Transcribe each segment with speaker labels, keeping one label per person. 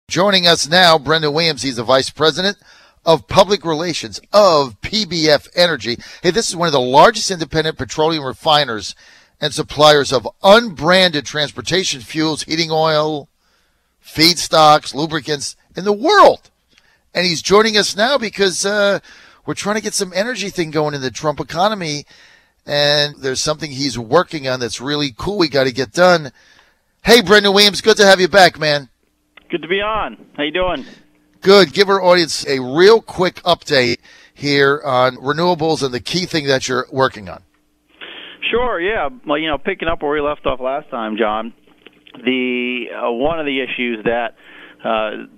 Speaker 1: Joining us now, Brendan Williams. He's the Vice President of Public Relations of PBF Energy. Hey, this is one of the largest independent petroleum refiners and suppliers of unbranded transportation fuels, heating oil, feedstocks, lubricants in the world. And he's joining us now because we're trying to get some energy thing going in the Trump economy. And there's something he's working on that's really cool we got to get done. Hey, Brendan Williams, good to have you back, man.
Speaker 2: Good to be on. How you doing?
Speaker 1: Good. Give our audience a real quick update here on renewables and the key thing that you're working on.
Speaker 2: Sure, yeah. Well, picking up where we left off last time, John, one of the issues that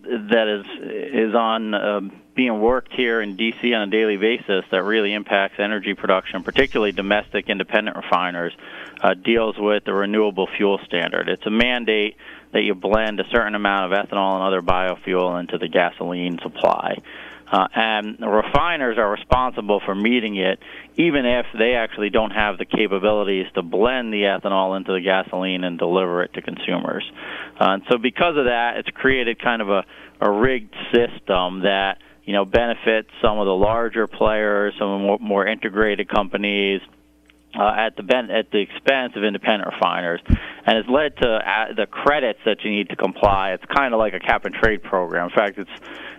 Speaker 2: is on being worked here in D.C. on a daily basis that really impacts energy production, particularly domestic independent refiners, deals with the renewable fuel standard. It's a mandate that you blend a certain amount of ethanol and other biofuel into the gasoline supply. And the refiners are responsible for meeting it, even if they actually don't have the capabilities to blend the ethanol into the gasoline and deliver it to consumers. And so because of that, it's created kind of a rigged system that benefits some of the larger players, some of the more integrated companies, at the expense of independent refiners, and it's led to the credits that you need to comply. It's kind of like a cap and trade program. In fact,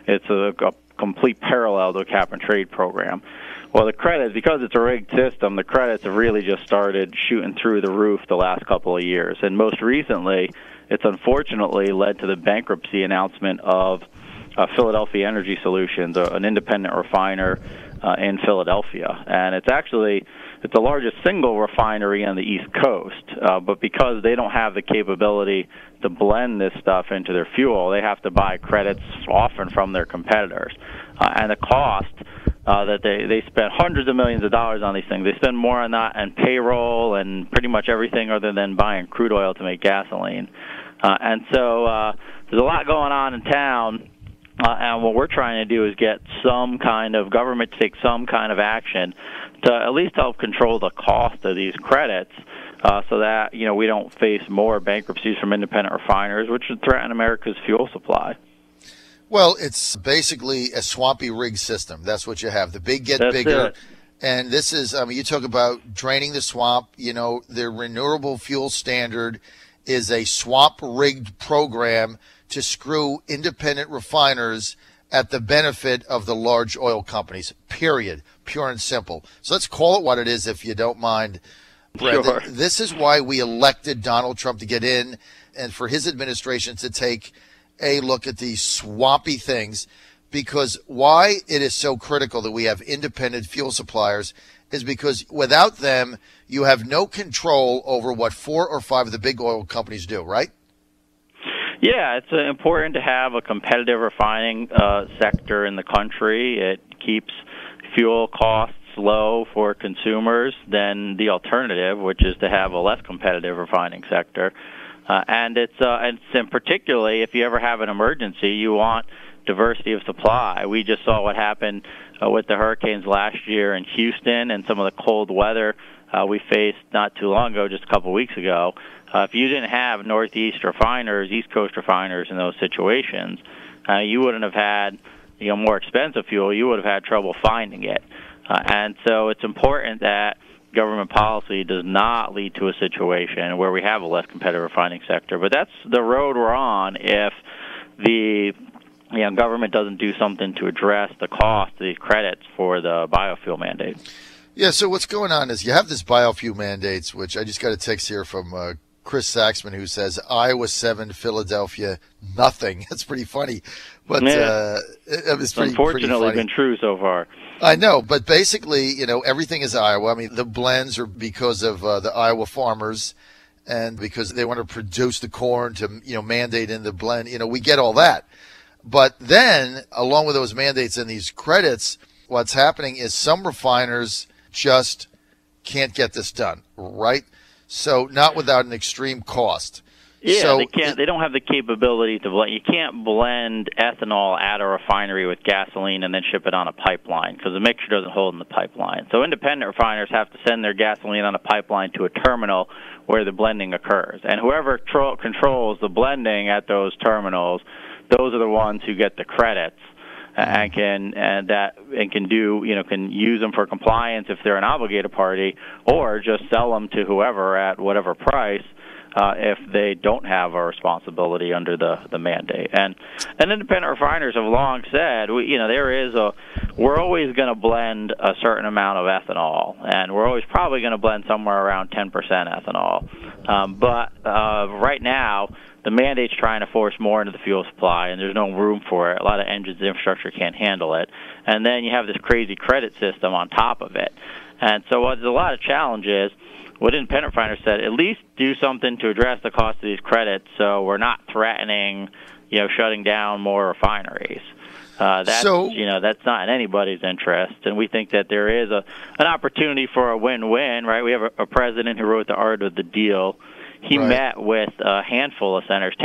Speaker 2: it's a complete parallel to a cap and trade program. Well, the credits, because it's a rigged system, the credits have really just started shooting through the roof the last couple of years, and most recently, it's unfortunately led to the bankruptcy announcement of Philadelphia Energy Solutions, an independent refiner in Philadelphia, and it's the largest single refinery on the East Coast, but because they don't have the capability to blend this stuff into their fuel, they have to buy credits often from their competitors. And the cost that they spend hundreds of millions of dollars on these things. They spend more on that and payroll and pretty much everything other than buying crude oil to make gasoline. And so there's a lot going on in town. And what we're trying to do is get some kind of government to take some kind of action to at least help control the cost of these credits so that, we don't face more bankruptcies from independent refiners, which would threaten America's fuel supply.
Speaker 1: Well, it's basically a swampy rig system. That's what you have. The big get
Speaker 2: That's
Speaker 1: bigger.
Speaker 2: It.
Speaker 1: And this is, you talk about draining the swamp. The renewable fuel standard is a swamp-rigged program to screw independent refiners at the benefit of the large oil companies, period, pure and simple. So let's call it what it is, if you don't mind, Brett.
Speaker 2: Sure.
Speaker 1: This is why we elected Donald Trump to get in and for his administration to take a look at these swampy things, because why it is so critical that we have independent fuel suppliers is because without them, you have no control over what 4 or 5 of the big oil companies do, right?
Speaker 2: Yeah, it's important to have a competitive refining sector in the country. It keeps fuel costs low for consumers than the alternative, which is to have a less competitive refining sector. And it's particularly if you ever have an emergency, you want diversity of supply. We just saw what happened with the hurricanes last year in Houston and some of the cold weather we faced not too long ago, just a couple of weeks ago. If you didn't have Northeast refiners, East Coast refiners in those situations, you wouldn't have had more expensive fuel. You would have had trouble finding it. And so it's important that government policy does not lead to a situation where we have a less competitive refining sector. But that's the road we're on if the government doesn't do something to address the cost of these credits for the biofuel mandate.
Speaker 1: Yeah, so what's going on is you have this biofuel mandates, which I just got a text here from Chris Saxman, who says Iowa 7, Philadelphia nothing. That's pretty funny, but it's
Speaker 2: unfortunately been true so far.
Speaker 1: I know, but basically, everything is Iowa. I mean, the blends are because of the Iowa farmers, and because they want to produce the corn to mandate in the blend. We get all that, but then along with those mandates and these credits, what's happening is some refiners just can't get this done, right? So not without an extreme cost.
Speaker 2: Yeah,
Speaker 1: so
Speaker 2: they can't. They don't have the capability to blend. You can't blend ethanol at a refinery with gasoline and then ship it on a pipeline because the mixture doesn't hold in the pipeline. So independent refiners have to send their gasoline on a pipeline to a terminal where the blending occurs. And whoever controls the blending at those terminals those are the ones who get the credits and can use them for compliance if they're an obligated party, or just sell them to whoever at whatever price if they don't have a responsibility under the mandate. And independent refiners have long said, we're always going to blend a certain amount of ethanol, and we're always probably going to blend somewhere around 10% ethanol. But right now, the mandate's trying to force more into the fuel supply, and there's no room for it. A lot of engines and infrastructure can't handle it. And then you have this crazy credit system on top of it. And so there's a lot of challenges. What independent refiners said, at least do something to address the cost of these credits so we're not threatening, shutting down more refineries. That's not in anybody's interest, and we think that there is an opportunity for a win-win, right? We have a president who wrote the art of the deal. He met with a handful of senators,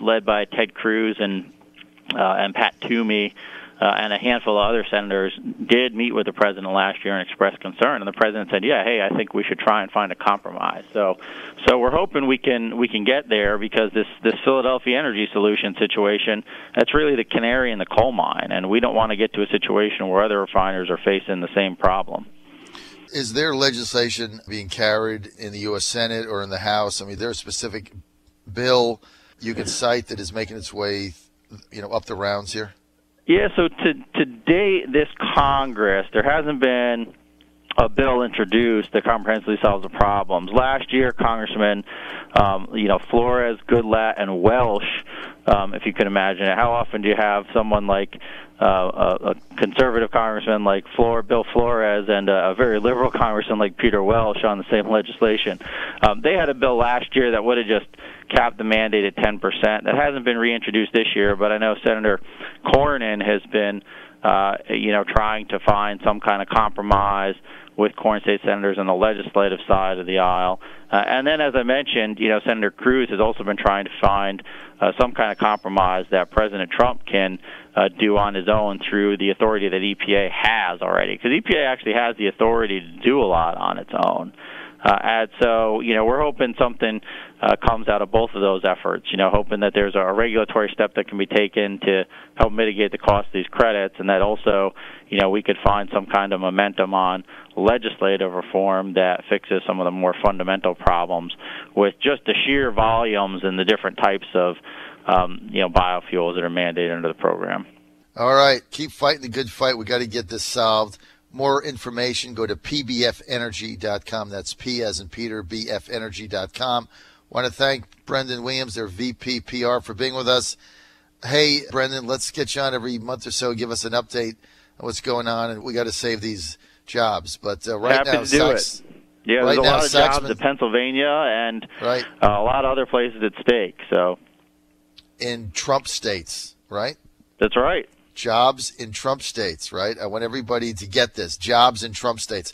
Speaker 2: led by Ted Cruz and Pat Toomey, and a handful of other senators did meet with the president last year and express concern. And the president said, I think we should try and find a compromise. So we're hoping we can get there, because this Philadelphia Energy Solution situation, that's really the canary in the coal mine, and we don't want to get to a situation where other refiners are facing the same problem.
Speaker 1: Is there legislation being carried in the U.S. Senate or in the House? I mean, there's a specific bill you can cite that is making its way, up the rounds here?
Speaker 2: Yeah, so to date, this Congress, there hasn't been a bill introduced that comprehensively solves the problems. Last year, Congressman, Flores, Goodlatte, and Welsh, if you can imagine it. How often do you have someone like a conservative congressman like Bill Flores and a very liberal congressman like Peter Welsh on the same legislation? They had a bill last year that would have just capped the mandate at 10%. That hasn't been reintroduced this year, but I know Senator Cornyn has been trying to find some kind of compromise with Corn State senators on the legislative side of the aisle. And then, as I mentioned, Senator Cruz has also been trying to find some kind of compromise that President Trump can do on his own through the authority that EPA has already, because EPA actually has the authority to do a lot on its own. And so, we're hoping something comes out of both of those efforts, hoping that there's a regulatory step that can be taken to help mitigate the cost of these credits, and that also, we could find some kind of momentum on legislative reform that fixes some of the more fundamental problems with just the sheer volumes and the different types of, biofuels that are mandated under the program.
Speaker 1: All right. Keep fighting the good fight. We got to get this solved. More information, go to pbfenergy.com. That's P as in Peter, bfenergy.com. Want to thank Brendan Williams, their VP PR, for being with us. Hey, Brendan, let's get you on every month or so. Give us an update on what's going on, and we got to save these jobs. But right
Speaker 2: Happy
Speaker 1: now,
Speaker 2: to do it. Yeah, there's a lot of jobs in Pennsylvania and a lot of other places at stake. So,
Speaker 1: in Trump states, right?
Speaker 2: That's right.
Speaker 1: Jobs in Trump states, right? I want everybody to get this. Jobs in Trump states.